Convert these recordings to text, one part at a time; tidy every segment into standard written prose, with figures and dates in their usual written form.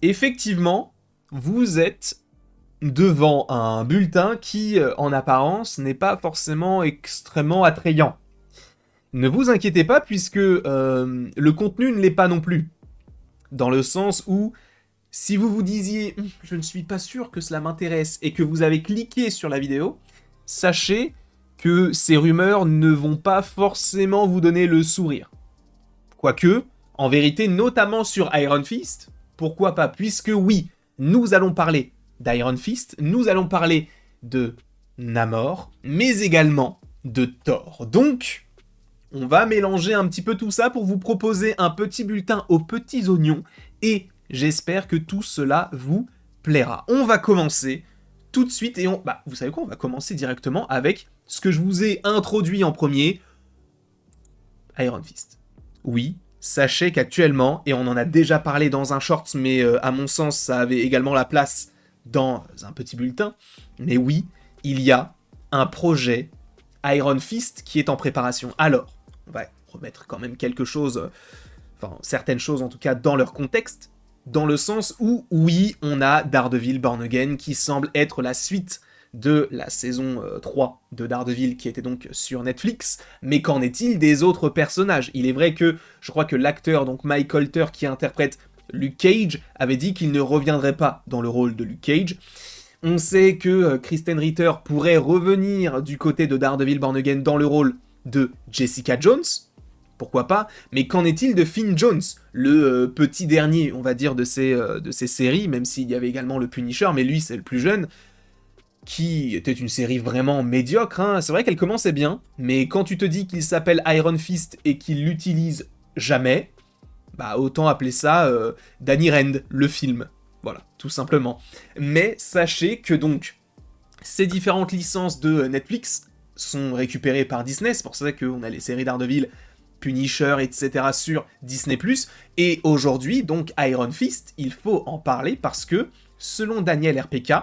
effectivement, vous êtes devant un bulletin qui, en apparence, n'est pas forcément extrêmement attrayant. Ne vous inquiétez pas puisque le contenu ne l'est pas non plus. Dans le sens où, si vous vous disiez je ne suis pas sûr que cela m'intéresse et que vous avez cliqué sur la vidéo, sachez que ces rumeurs ne vont pas forcément vous donner le sourire. Quoique, en vérité, notamment sur Iron Fist, pourquoi pas, puisque oui, nous allons parler d'Iron Fist, nous allons parler de Namor, mais également de Thor. Donc, on va mélanger un petit peu tout ça pour vous proposer un petit bulletin aux petits oignons, et j'espère que tout cela vous plaira. On va commencer tout de suite, et vous savez quoi, on va commencer directement avec ce que je vous ai introduit en premier, Iron Fist. Oui, sachez qu'actuellement, et on en a déjà parlé dans un short, mais à mon sens, ça avait également la place dans un petit bulletin, mais oui, il y a un projet Iron Fist qui est en préparation. Alors, on va remettre quand même quelque chose, certaines choses en tout cas dans leur contexte, dans le sens où, oui, on a Daredevil Born Again qui semble être la suite de la saison 3 de Daredevil qui était donc sur Netflix, mais qu'en est-il des autres personnages? Il est vrai que, je crois que l'acteur, donc Mike Colter, qui interprète Luke Cage, avait dit qu'il ne reviendrait pas dans le rôle de Luke Cage. On sait que Kristen Ritter pourrait revenir du côté de Daredevil Born Again dans le rôle de Jessica Jones, pourquoi pas, mais qu'en est-il de Finn Jones, le petit dernier, on va dire, de ces séries, même s'il y avait également le Punisher, mais lui c'est le plus jeune, qui était une série vraiment médiocre, hein. C'est vrai qu'elle commençait bien, mais quand tu te dis qu'il s'appelle Iron Fist et qu'il l'utilise jamais, bah autant appeler ça Danny Rand, le film. Voilà, tout simplement. Mais sachez que donc, ces différentes licences de Netflix sont récupérées par Disney, c'est pour ça qu'on a les séries Daredevil, Punisher, etc. sur Disney+, et aujourd'hui, donc, Iron Fist, il faut en parler parce que, selon Daniel RPK,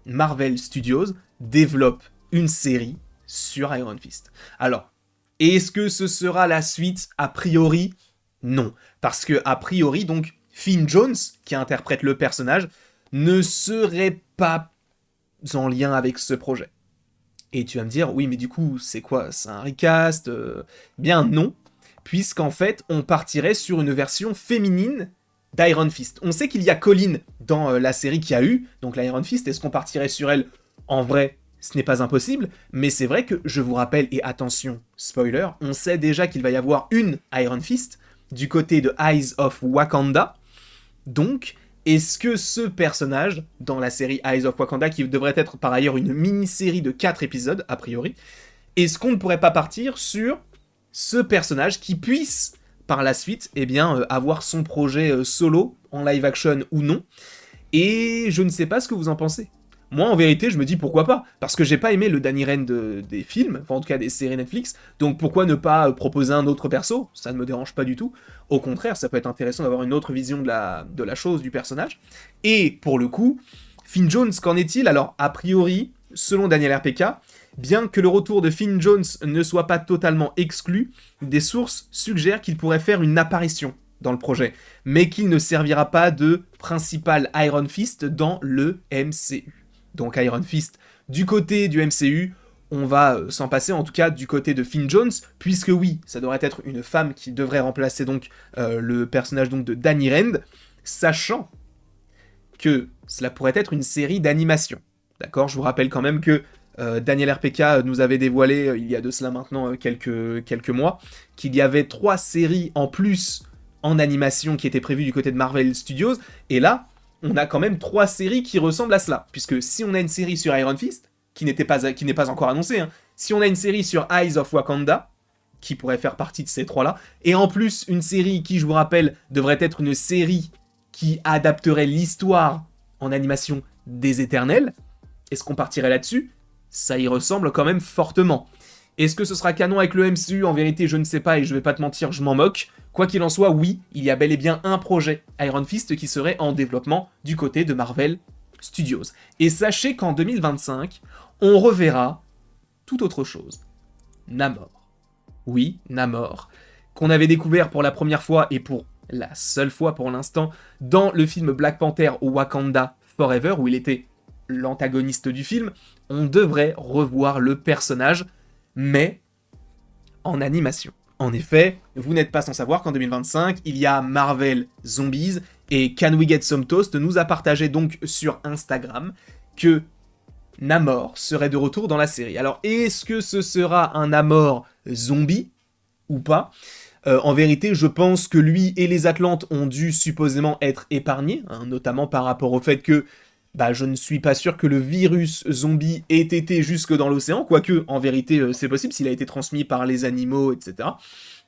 Marvel Studios développe une série sur Iron Fist. Alors, est-ce que ce sera la suite? A priori, non. Parce que, a priori, donc, Finn Jones, qui interprète le personnage, ne serait pas en lien avec ce projet. Et tu vas me dire, oui, mais du coup, c'est quoi? C'est un recast? Bien non, puisqu'en fait, on partirait sur une version féminine d'Iron Fist. On sait qu'il y a Colleen dans la série qui a eu, donc l'Iron Fist, est-ce qu'on partirait sur elle? En vrai, ce n'est pas impossible, mais c'est vrai que, je vous rappelle, et attention, spoiler, on sait déjà qu'il va y avoir une Iron Fist du côté de Eyes of Wakanda, donc, est-ce que ce personnage, dans la série Eyes of Wakanda, qui devrait être par ailleurs une mini-série de 4 épisodes, a priori, est-ce qu'on ne pourrait pas partir sur ce personnage qui puisse, par la suite, avoir son projet solo, en live action ou non? Et je ne sais pas ce que vous en pensez. Moi, en vérité, je me dis pourquoi pas, parce que j'ai pas aimé le Danny Rand des films, enfin en tout cas des séries Netflix, donc pourquoi ne pas proposer un autre perso? Ça ne me dérange pas du tout. Au contraire, ça peut être intéressant d'avoir une autre vision de la chose, du personnage. Et pour le coup, Finn Jones, qu'en est-il? Alors, a priori, selon Daniel RPK, bien que le retour de Finn Jones ne soit pas totalement exclu, des sources suggèrent qu'il pourrait faire une apparition dans le projet, mais qu'il ne servira pas de principal Iron Fist dans le MCU. Donc Iron Fist du côté du MCU, on va s'en passer en tout cas du côté de Finn Jones, puisque oui, ça devrait être une femme qui devrait remplacer donc le personnage donc de Danny Rand, sachant que cela pourrait être une série d'animation. D'accord, je vous rappelle quand même que Daniel RPK nous avait dévoilé, il y a de cela maintenant quelques mois, qu'il y avait 3 séries en plus en animation qui étaient prévues du côté de Marvel Studios, et là, on a quand même 3 séries qui ressemblent à cela, puisque si on a une série sur Iron Fist, qui n'est pas encore annoncée, hein, si on a une série sur Eyes of Wakanda, qui pourrait faire partie de ces 3-là, et en plus une série qui, je vous rappelle, devrait être une série qui adapterait l'histoire en animation des Éternels, est-ce qu'on partirait là-dessus? Ça y ressemble quand même fortement. Est-ce que ce sera canon avec le MCU? En vérité, je ne sais pas et je vais pas te mentir, je m'en moque. Quoi qu'il en soit, oui, il y a bel et bien un projet Iron Fist qui serait en développement du côté de Marvel Studios. Et sachez qu'en 2025, on reverra tout autre chose. Namor. Oui, Namor, qu'on avait découvert pour la première fois et pour la seule fois pour l'instant, dans le film Black Panther Wakanda Forever, où il était l'antagoniste du film, on devrait revoir le personnage, mais en animation. En effet, vous n'êtes pas sans savoir qu'en 2025, il y a Marvel Zombies, et Can We Get Some Toast nous a partagé donc sur Instagram que Namor serait de retour dans la série. Alors, est-ce que ce sera un Namor zombie ou pas ? En vérité, je pense que lui et les Atlantes ont dû supposément être épargnés, hein, notamment par rapport au fait que je ne suis pas sûr que le virus zombie ait été jusque dans l'océan, quoique, en vérité, c'est possible s'il a été transmis par les animaux, etc.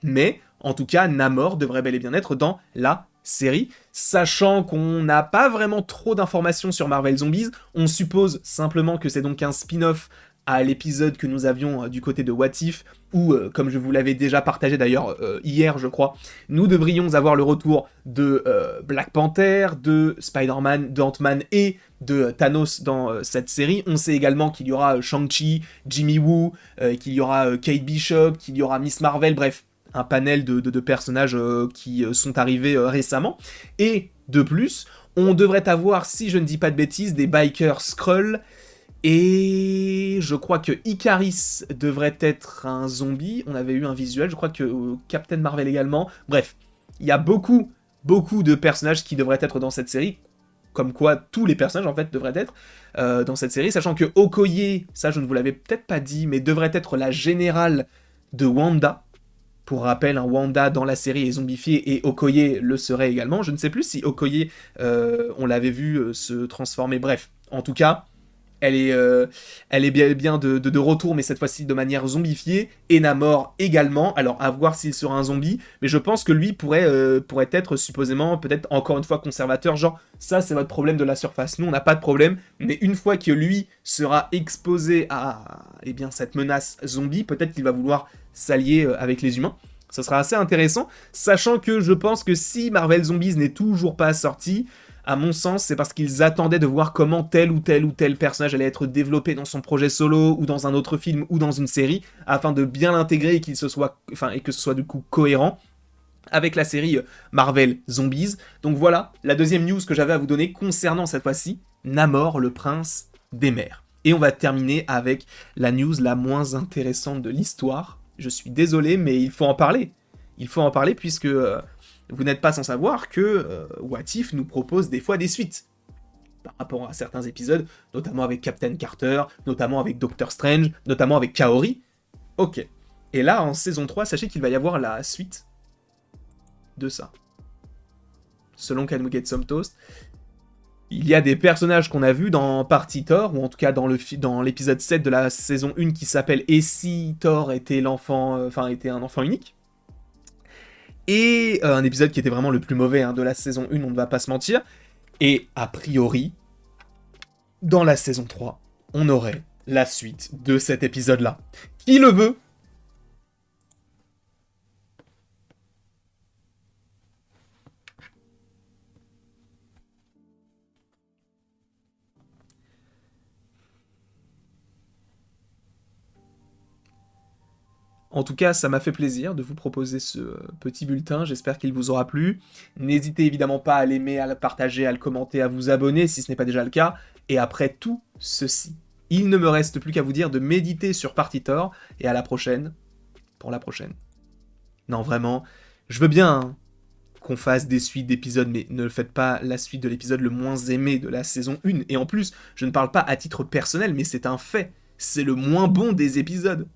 Mais, en tout cas, Namor devrait bel et bien être dans la série, sachant qu'on n'a pas vraiment trop d'informations sur Marvel Zombies, on suppose simplement que c'est donc un spin-off à l'épisode que nous avions du côté de What If, où, comme je vous l'avais déjà partagé d'ailleurs hier, je crois, nous devrions avoir le retour de Black Panther, de Spider-Man, d'Ant-Man et de Thanos dans cette série. On sait également qu'il y aura Shang-Chi, Jimmy Woo, qu'il y aura Kate Bishop, qu'il y aura Miss Marvel, bref, un panel de personnages qui sont arrivés récemment. Et de plus, on devrait avoir, si je ne dis pas de bêtises, des bikers Skrull. Et je crois que Icaris devrait être un zombie. On avait eu un visuel, je crois que Captain Marvel également. Bref, il y a beaucoup de personnages qui devraient être dans cette série. Comme quoi, tous les personnages, en fait, devraient être dans cette série. Sachant que Okoye, ça je ne vous l'avais peut-être pas dit, mais devrait être la générale de Wanda. Pour rappel, un Wanda dans la série est zombifié et Okoye le serait également. Je ne sais plus si Okoye, on l'avait vu se transformer. Bref, en tout cas... Elle est bien de retour, mais cette fois-ci de manière zombifiée. Et Namor également. Alors, à voir s'il sera un zombie. Mais je pense que lui pourrait être supposément, peut-être encore une fois, conservateur. Genre, ça, c'est votre problème de la surface. Nous, on n'a pas de problème. Mais une fois que lui sera exposé à cette menace zombie, peut-être qu'il va vouloir s'allier avec les humains. Ça sera assez intéressant. Sachant que je pense que si Marvel Zombies n'est toujours pas sorti... À mon sens, c'est parce qu'ils attendaient de voir comment tel ou tel personnage allait être développé dans son projet solo, ou dans un autre film, ou dans une série, afin de bien l'intégrer et que ce soit du coup cohérent avec la série Marvel Zombies. Donc voilà, la deuxième news que j'avais à vous donner concernant cette fois-ci, Namor, le prince des mers. Et on va terminer avec la news la moins intéressante de l'histoire. Je suis désolé, mais il faut en parler. Il faut en parler puisque... vous n'êtes pas sans savoir que What If nous propose des fois des suites par rapport à certains épisodes, notamment avec Captain Carter, notamment avec Doctor Strange, notamment avec Kaori. Ok. Et là, en saison 3, sachez qu'il va y avoir la suite de ça. Selon Can We Get Some Toast, il y a des personnages qu'on a vus dans Party Thor, ou en tout cas dans l'épisode 7 de la saison 1 qui s'appelle « Et si Thor était était un enfant unique ?» Et un épisode qui était vraiment le plus mauvais de la saison 1, on ne va pas se mentir. Et a priori, dans la saison 3, on aurait la suite de cet épisode-là. Qui le veut ? En tout cas, ça m'a fait plaisir de vous proposer ce petit bulletin, j'espère qu'il vous aura plu. N'hésitez évidemment pas à l'aimer, à le partager, à le commenter, à vous abonner si ce n'est pas déjà le cas. Et après tout ceci, il ne me reste plus qu'à vous dire de méditer sur Party Thor, et à la prochaine, pour la prochaine. Non, vraiment, je veux bien qu'on fasse des suites d'épisodes, mais ne faites pas la suite de l'épisode le moins aimé de la saison 1. Et en plus, je ne parle pas à titre personnel, mais c'est un fait. C'est le moins bon des épisodes.